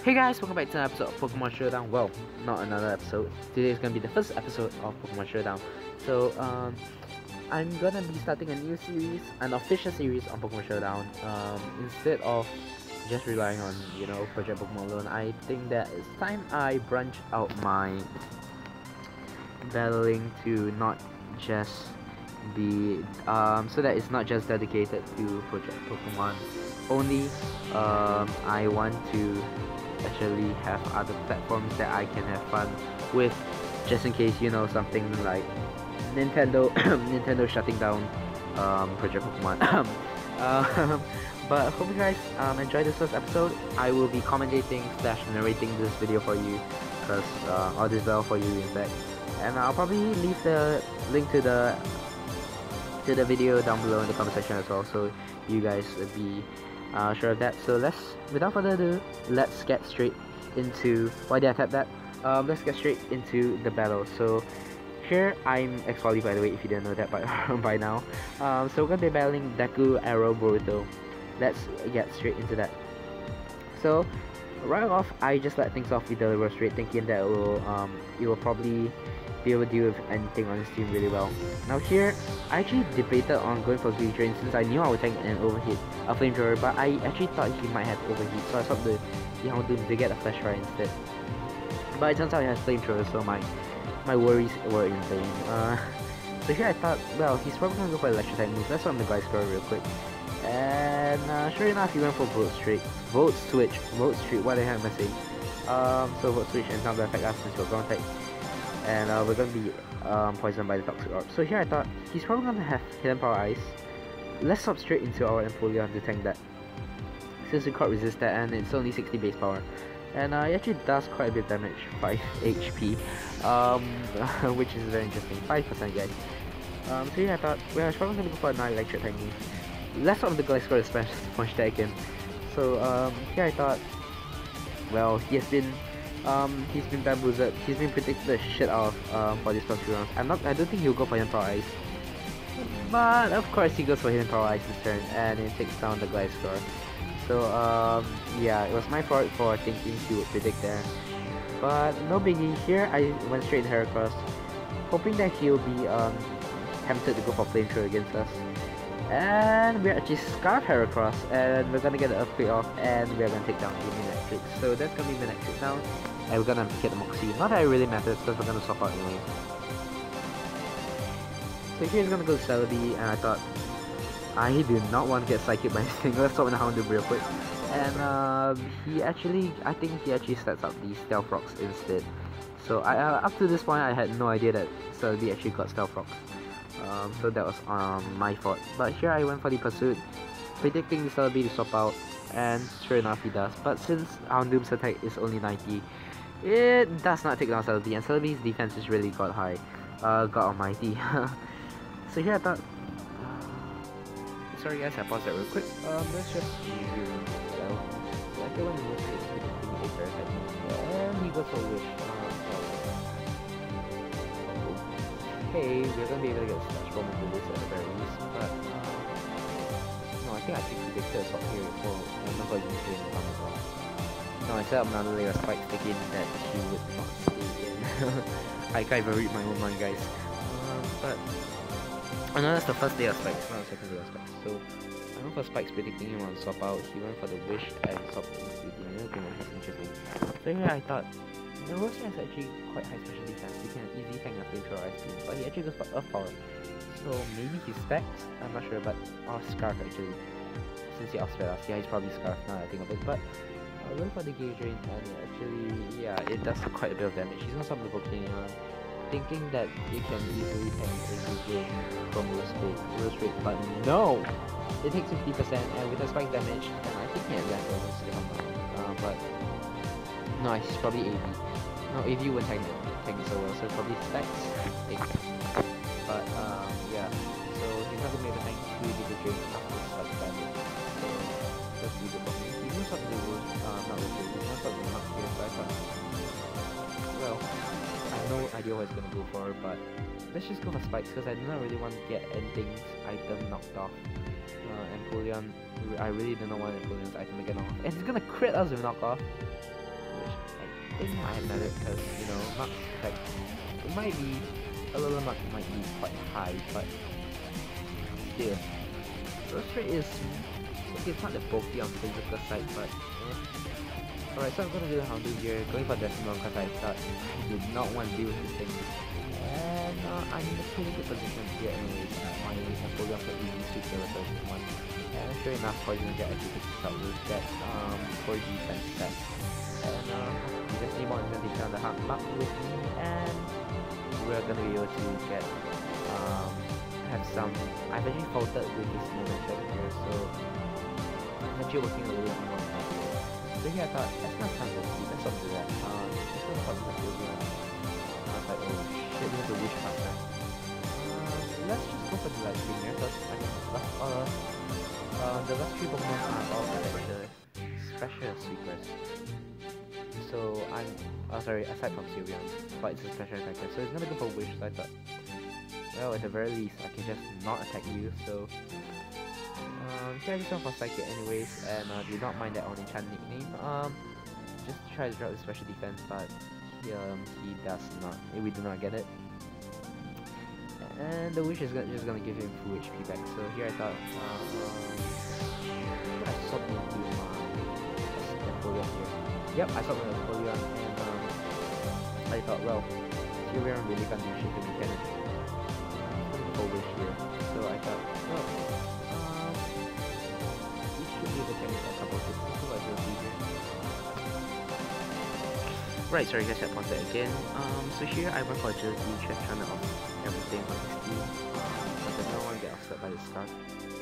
Hey guys, welcome back to another episode of Pokemon Showdown. Well, not another episode. Today is gonna be the first episode of Pokemon Showdown. So, I'm gonna be starting a new series, an official series on Pokemon Showdown. Instead of just relying on, Project Pokemon alone, I think that it's time I branch out my battling to not just be, so that it's not just dedicated to Project Pokemon only. I want to actually have other platforms that I can have fun with, just in case something like Nintendo Nintendo shutting down Project Pokemon. But hope you guys enjoy this first episode. I will be commentating / narrating this video for you, because all this well for you in fact, and I'll probably leave the link to the video down below in the comment section as well, so you guys would be sure of that. So without further ado, let's get straight into, why did I tap that? Let's get straight into the battle. So here, I'm X-Volley, by the way, if you didn't know that by now. So we're gonna be battling Deku, Arrow, Boruto. Let's get straight into that. So right off, I just let things off with the reverse rate, thinking that it will probably be able to deal with anything on this team really well. Now here, I actually debated on going for Great Drain since I knew I would take an overheat, a flamethrower, but I actually thought he might have overheat, so I swapped the Houndoom to get a flash fire instead. But it turns out he has flamethrower, so my worries were in vain. So here I thought, well, he's probably gonna go for electric type moves. Let's swap the guy score real quick. And sure enough, he went for Volt Switch, what the heck am I saying? So Volt Switch and not gonna affect us since we're ground type, and we're gonna be poisoned by the Toxic Orb. So here I thought, he's probably gonna have Hidden Power Ice. Let's swap straight into our Empoleon to tank that, since we can't resist that, and it's only 60 base power. And it actually does quite a bit of damage, 5 HP, which is very interesting, 5% guys. So yeah, I thought, well, I was probably gonna go for another electric type move. Let's swap the Gliscor to Sponge Tag again. So here I thought, well, he's been bamboozled. He's been predicted the shit out of for these first few rounds. I don't think he'll go for Hidden Power Ice, but of course he goes for Hidden Power Ice this turn, and it takes down the Gliscor. So yeah, it was my fault for thinking he would predict there, but no biggie. Here I went straight to Heracross, hoping that he'll be tempted to go for Flamethrower against us. And we're actually Scarf Heracross, and we're gonna get the Earthquake off, and we're gonna take down the Electric. So that's gonna be the next down, and we're gonna get the Moxie. Not that it really matters, because we're gonna swap out anyway. So here's gonna go to Celebi, and I thought, I do not want to get Psychic by anything. Let's swap in the Houndoom real quick. And I think he actually sets up the Stealth Rocks instead. So up to this point, I had no idea that Celebi actually got Stealth Rocks. So that was my fault. But here I went for the Pursuit, predicting the Celebi to swap out, and sure enough he does. But since Houndoom's attack is only 90, it does not take down Celebi, and Celebi's defense is really god high. God almighty. So here I thought, sorry guys, I paused that real quick. Let's just review. Well, I feel like we'll take a Parasite move, and he goes for Wish. Okay, we're gonna be able to get a Slash Bomb into this at the very least, but no, I think I should predict a swap here for another user in the farm as well. No, I set up another layer of spikes thinking that she would not stay in. I can't even read my own mind, guys. But oh no, that's the first layer of spikes, not the second layer of spikes. So I went for spikes predicting him on swap out. He went for the Wish and swapped into the other thing that was interesting. So here I thought, the Rose has actually quite high special defense. He can easily tank a Flamethrower Ice Beam, but he actually goes for Earth Power. So maybe he specs, I'm not sure, but Scarf actually. Since he off-spec us, yeah, he's probably Scarf now that I think of it. But I'll go for the Gauge Drain, and actually, yeah, it does quite a bit of damage. He's gonna stop the Volcanion, thinking that he can easily tank a Gauge Drain from Rose Rate, but no! It takes 50%, and with the spike damage, and I think he has left almost if I'm not. But no, he's probably AV. No, AV wouldn't tank it so well, so probably specs, I think. But yeah, so he's not gonna be able to tank 2 Giga Drain after such damage. So that's really good for me. He's gonna stop the Rose, not Rose Rate, he's gonna stop the Knock here, so I thought, well, I have no idea what he's gonna go for, but let's just go for spikes, because I do not really want to get anything's item knocked off. Empoleon, I really do not want Empoleon's item to get knocked off. And he's gonna crit us with knockoff. think I have met it because, you know, Mark's attack, it might be, a little Mark might be quite high, but still. Burst rate is, okay, it's not the bulky on physical side, but alright, so I'm gonna do a Houndu here, going for Decimal because I thought I did not want to deal with this thing. And I'm in a pretty good position here anyways. My Napoleon for easy sweep there was first one. And sure enough, Poison Jet actually takes us out with that for defense set. And just need more gonna take down the Mark with me, and we're gonna be able to get have some. I've actually faltered with this momentum here, so I'm actually working a little bit more on that here. So here I thought, let's not time to see, let's not do that. Let's go for the Napoleon. I was like, oh shit, this is a wish factor. Let's just go for the light stream here, because I mean, the last three Pokemon are all special sweepers. So I'm, sorry, aside from Sylveon, but it's a special attacker, so it's gonna go for Wish, so I thought, well, at the very least, I can just not attack you, so here I just went for Psychic anyways, and do not mind that Oni-chan nickname, just try to drop the special defense, but he does not, we do not get it. And the Wish is just gonna give him full HP back, so here I thought, I swap into my Napoleon here. Yep, I swapped my Napoleon, and I thought, well, Sylveon really can't do shit to me, can it? Full Wish here, so I thought, well, we should be able to get a couple of hits, so I will be here. Right, sorry guys, I paused that again. So here I went for Agility, just trying to off everything on his team. But I don't want to get offset by the start.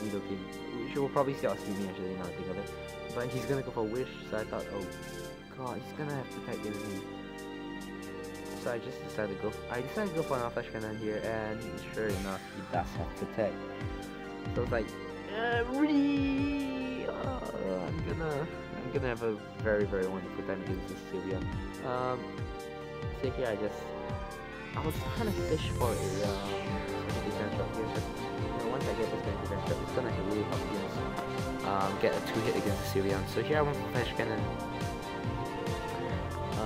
Nidoking, which will probably still outstay me actually, now I think of it. But he's gonna go for Wish, so I thought, oh god, he's gonna have Protect against me. So I just decided to go for an Flash Cannon here, and sure enough, he does have Protect. So it's like, really, I'm gonna have a very wonderful time against this Sylveon. So here I was kind of fish for a special defense shot here, but you know, once I get this special defense shot, it's gonna really help against get a 2-hit against the Sylveon. So here I went for Flash Cannon.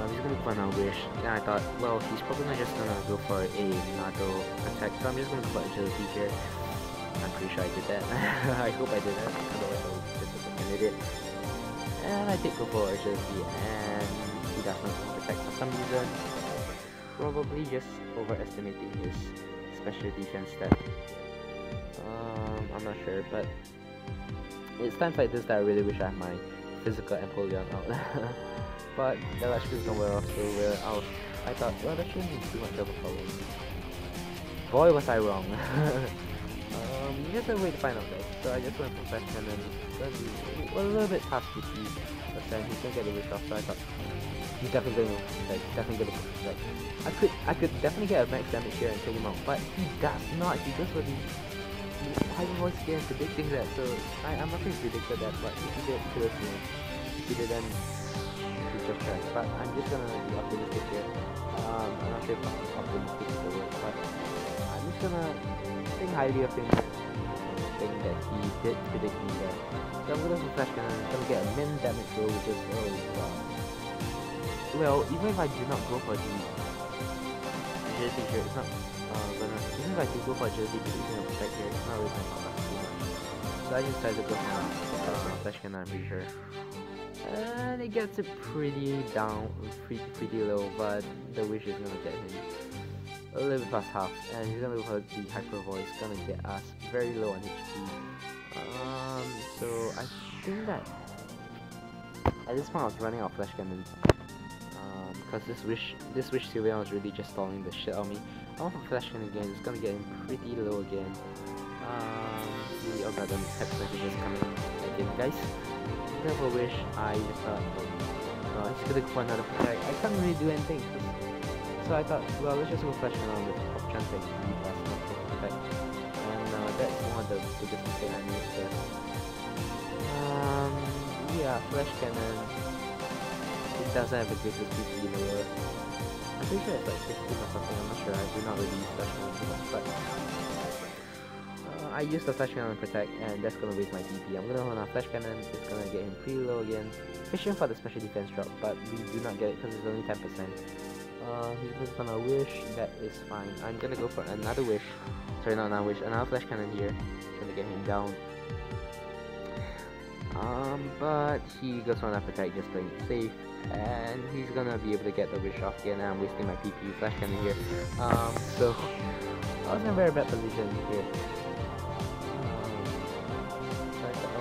He's gonna go for another Wish. Then I thought, well, he's probably not just gonna go for a Nado attack, so I'm just gonna go for Agility here. I'm pretty sure I did that. I hope I did that, otherwise I would just look like an idiot. And I did go for Agility, and he does not protect for some reason. Probably just overestimating his special defense stat. I'm not sure, but it's times like this that I really wish I had my physical Empoleon out. But the last is nowhere off, so I thought, well, that shouldn't be too much of a problem. Boy, was I wrong. Just a way to find out guys. So I just went for Flash Cannon. A little bit past 50%. He's gonna get the Wish off, so I thought he's definitely gonna protect. I could definitely get a max damage here and take him out, but he does not. He goes for the Hyper Voice again, predicting that. So I'm not sure he predicted that, but if he did, kudos to him. If he didn't, he's just trash. But I'm just gonna be optimistic here. I'm not sure if optimistic is the word, but I'm just gonna think highly of him. Think that he did predict me there. So I'm gonna go for Flash Cannon. I'm gonna get a min damage roll, which is well, even if I do not go for the Agility here, it's not even if I do go for Agility using a Protect here, it's not really gonna help us too much. So I just decided to go for Flash Cannon, I'm pretty sure. And it gets it pretty down, pretty low, but the Wish is gonna get him a little bit past half, and he's gonna go for the Hyper Voice, gonna get us very low on HP. So I think that at this point I was running out of Flash Cannon. Because this wish Sylveon was really just stalling the shit out of me. I want for Flash Cannon again, it's gonna get him pretty low again. Oh god, the text message is coming again, guys. Go for Wish, I just thought, oh, he's gonna go for another Protect. I can't really do anything. So I thought, well, let's just go Flash Cannon with Pop Chance to beat us not to Protect. And that's one of the biggest mistakes I made there. Yeah, Flash Cannon. It doesn't have the greatest PP in the world. I'm pretty sure it's like 15 or something, I'm not sure, I do not really use Flash Cannon too much, but I I use the flash cannon on protect, and that's gonna waste my DP. I'm gonna hold on flash cannon. It's gonna get him pretty low again. Fishing for the special defense drop, but we do not get it because it's only 10%. He's just gonna wish. That is fine. I'm gonna go for another wish. Sorry, not another wish. Another flash cannon here. Trying to get him down. But he goes on that protect, just playing it safe, and he's gonna be able to get the wish off again. And I'm wasting my PP flash cannon here. So I was in a very bad position here.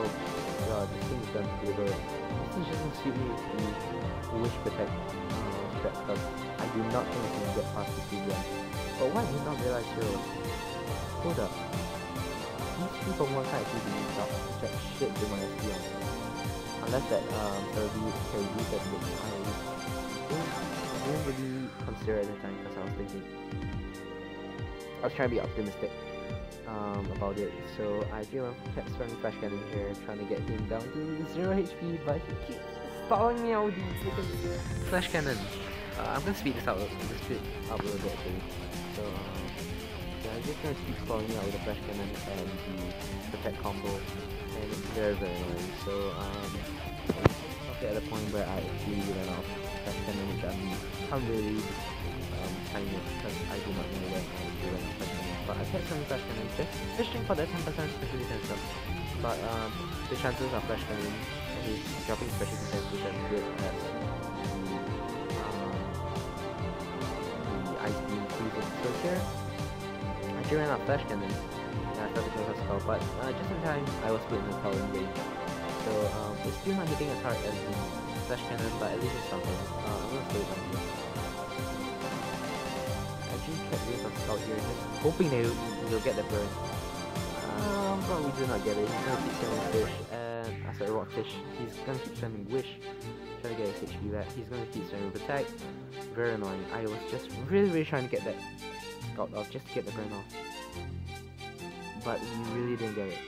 Oh god, this thing is done to be able. This thing just doesn't suit me with the wish protect strat, because I do not think I can get past the CBM. But what I did not realize here was, hold up. These people from one side actually do not check shit with my SP on. Unless that Kirby that which I didn't really consider at the time, because I was thinking, I was trying to be optimistic about it. So I kept spamming flash cannon here, trying to get him down to 0 HP, but he keeps stalling me out with these freaking flash cannon. I'm gonna speed this up a little bit actually. So yeah, I'm just gonna keep stalling me out with the flash cannon and the protect combo, and it's very annoying. So at the point where I actually ran out of flash cannon, which I'm really time it, because I do not know when I do run out of flash cannon. But I kept trying flash cannon, just fishing for that 10% special defense drop. But the chances of flash cannon is dropping special defense, which is good as the ice beam freezing. So here, I actually ran out of flash cannon, and I started to go for skull, but just in time, I was put in the towering range. So it's still not hitting as hard as the flash cannon, but at least it's something. I'm gonna stay down here. I actually kept waiting for skull here, just hoping they'll get the burn. But we do not get it. He's gonna keep sending fish, and sorry, rockfish. He's gonna keep sending wish, trying to get his HP back. He's gonna keep sending protect. Very annoying. I was just really trying to get that scout off, just to get the burn off. But we really didn't get it,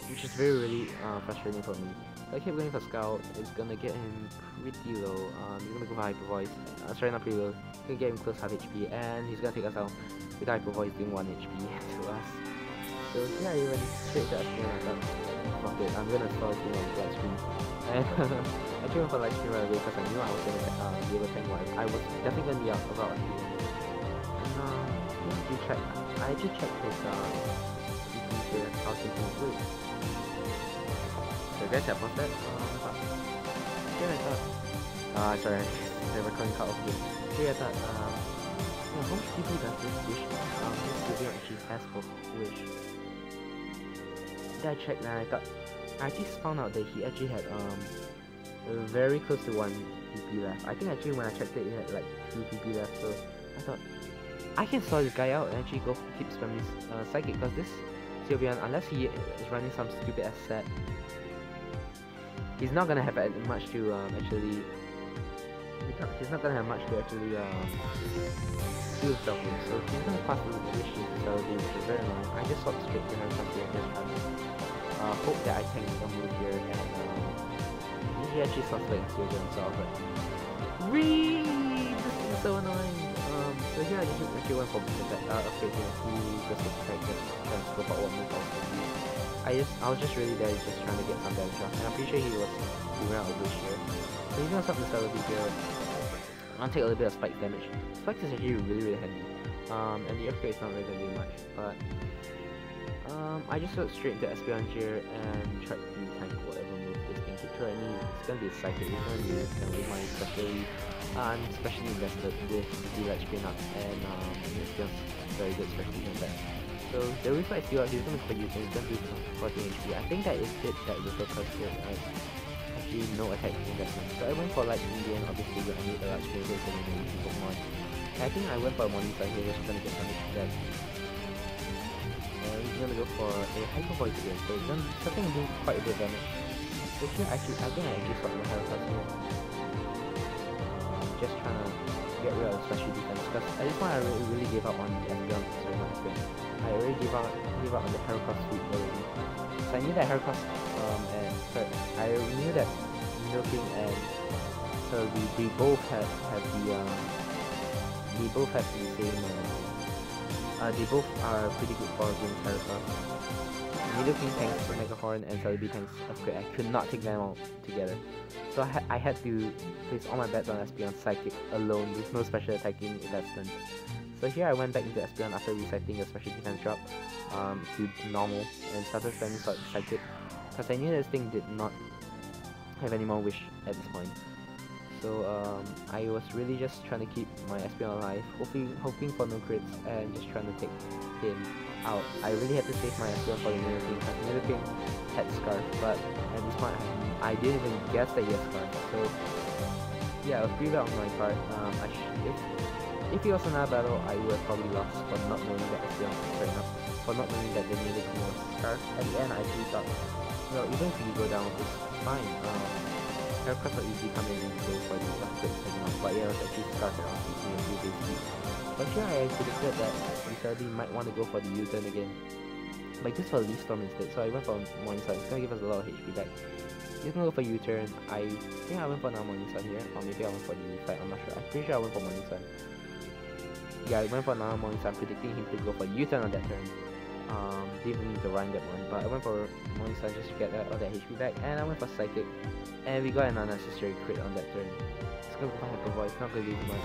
which is really frustrating for me. So I kept going for scout. It's gonna get him pretty low. He's gonna go for hyper voice. Sorry, not pretty low. He's gonna get him close half HP, and he's gonna take us out with hyper voice doing 1 HP to us. So yeah, he went straight to us, and I thought, fuck it, I'm gonna start doing on live stream. And I came for live stream right away because I knew I was gonna be able to tank live. I was definitely gonna be out about a few. And I actually checked his here, how to improve. So guys, I paused that. Here I thought, sorry, the recording cut off here. Here I thought, how much PP does this wish? This video actually has for wish. Then I checked and I thought, I just found out that he actually had very close to 1 PP left. I think actually when I checked it, he had like 2 PP left. So I thought, I can sort this guy out and actually go keep spamming psychic, because this Sylveon, unless he is running some stupid ass set, he's not gonna have much to actually. He's not gonna have much to actually do stuff with. So he's gonna pass the wish facility, which is very annoying. I just swapped straight to her here and just trying to hope that I tank the move here, and he actually starts playing Sylveon, so I was like, this is so annoying. So here I just actually went for protect. Okay, here he goes for protect, just trying to scope out what move I was just really there, just trying to get some damage off, and I'm pretty sure he ran out of wish here. So he's gonna stop the celebi here. I'm gonna take a little bit of spike damage. Spike is actually really handy. And the upgrade is not really gonna do much, but I just went straight into Espeon here and tried to tank whatever move this thing could throw at me. It's gonna be a psychic, it's gonna be mine, especially I'm especially invested with the Let's Spin Up, and it's just very good, especially in that. So the reflex skill out, he's gonna put you, he's gonna do 14 HP. I think that it did that with the first skill as actually no attack investment. So I went for Light Spin, and obviously I need the Light Spin to go to the Pokemon. I think I went for a Morning Star here, just trying to get some HP back. And he's gonna go for a Hyper Voice again, so he's gonna something do quite a bit of damage. So here I think I actually swapped my Heracross here. Just trying to get rid of special defense, because at this point I really gave up on the Espeon. Sorry, not Espeon. I already gave up on the Heracross sweep already. So I knew that Heracross I knew that Milking and so we both have the same They both are pretty good for against Heracross. Nidoking tanks Megahorn and Celebi tanks Earthquake. I could not take them all together. So I had to place all my bets on Espeon Psychic alone with no special attacking investment. So here I went back into Espeon after resetting the special defense drop to normal and started spamming Psychic because I knew this thing did not have any more wish at this point. So I was really just trying to keep my Espeon alive, hoping for no crits and just trying to take him out. I really had to save my Espeon for the Nidoking because Nidoking had Scarf, but at this point I didn't even guess that he had Scarf. So yeah, I was pretty bad on my part. If it was another battle, I would have probably lost for not knowing that Espeon was straight up, for not knowing that the Nidoking was Scarf. At the end, I actually thought, well, even if you go down, it's fine. Heracross will easily come in and go for the last bit segment, but yeah, it was actually Scarf around teaching a few base speed. But here I predicted that Celebi might want to go for the U-turn again. But just for Leaf Storm instead, so I went for Morning Sun. It's gonna give us a lot of HP back. He's gonna go for U-turn. I think I went for Morning Sun here, or maybe I went for the fight, I'm not sure. I'm pretty sure I went for Morning Sun. Yeah, I went for Morning Sun, predicting him to go for U-turn on that turn. Didn't need to run that one, but I went for Morning Sun just to get all that HP back, and I went for Psychic, and we got an unnecessary crit on that turn. It's gonna go for Hyper Voice, not gonna do too much.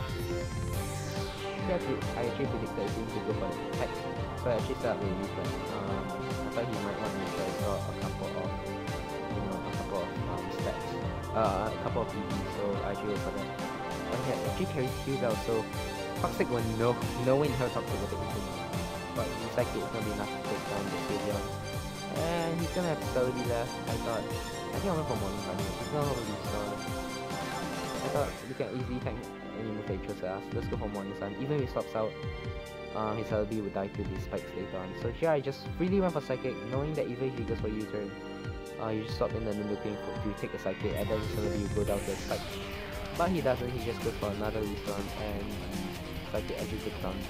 I actually predicted him to go for the attack, so I actually set up the reflex. I thought he might want to try a couple of, stats, a couple of PBs, so I actually went for that. But he actually carries Q Bell, so Toxic will know when her Toxic will take it. But in Psychic it's gonna be enough to take down the Stadium. And he's gonna have Celebi left. I think I went for Morning Sun. He's gonna have a Leaf Storm. I thought we can easily tank any move that he chose to us. Let's go for Morning Sun. Even if he stops out, his Celebi would die to these spikes later on. So here I just really went for Psychic, knowing that even if he goes for U-turn, you just stop in and then looking to take a Psychic, and then his Celebi will go down to the spike. But he doesn't, he just goes for another Leaf Storm, and Psychic actually takes down the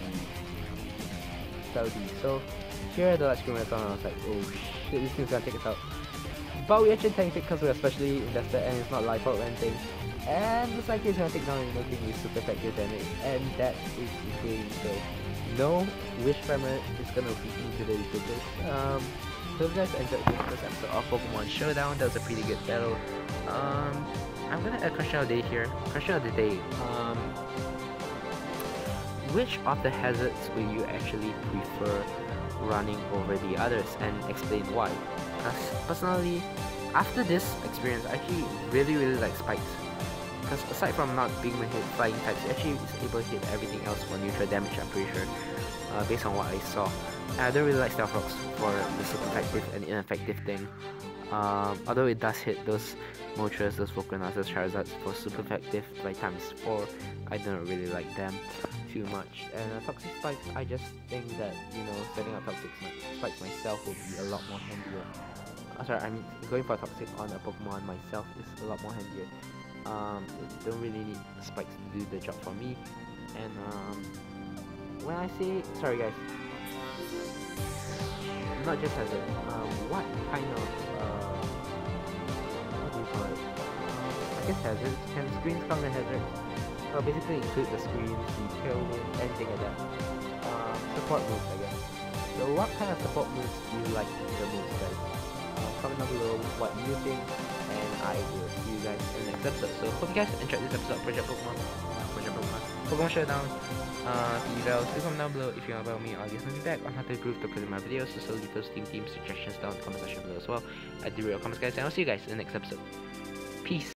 Celebi. So here the last screen marathon, I was like, oh shit, this thing's gonna take us out. But we actually tanked it because we're especially invested and it's not life out or anything. And looks like he's gonna take down Nidoking with super effective damage, and that is the game. So no wish primer is gonna beat me today with this. So if you guys enjoyed this first episode of Pokemon Showdown, that was a pretty good battle. I'm gonna add question of the day here. Question of the day. Which of the hazards will you actually prefer running over the others, and explain why? Personally, after this experience, I actually really like Spikes. Because aside from not being able to hit flying types, it actually is able to hit everything else for neutral damage, I'm pretty sure, based on what I saw. And I don't really like Stealth Rocks for the super effective and ineffective thing. Although it does hit those Moltres, those Volcanos, those Charizards for super effective by times 4, I don't really like them too much. And Toxic Spikes, I just think that, setting up Toxic Spikes myself would be a lot more handier. Going for Toxic on a Pokemon myself is a lot more handier. Don't really need Spikes to do the job for me. And when I say, sorry guys, not just hazard, what kind of, what do you call it? I guess hazards, can screens count as hazards? Well, basically include the screens, the tailwind, anything like that. Support moves, I guess. So what kind of support moves do you like the most, guys? Comment down below what you think, and I will see you guys in the next episode. So hope you guys enjoyed this episode of Pokemon Showdown. Do comment down below if you want to about me or give some feedback on how to improve the quality of my videos. So leave those team suggestions down in the comment section below as well. I do read your comments, guys, and I'll see you guys in the next episode. Peace.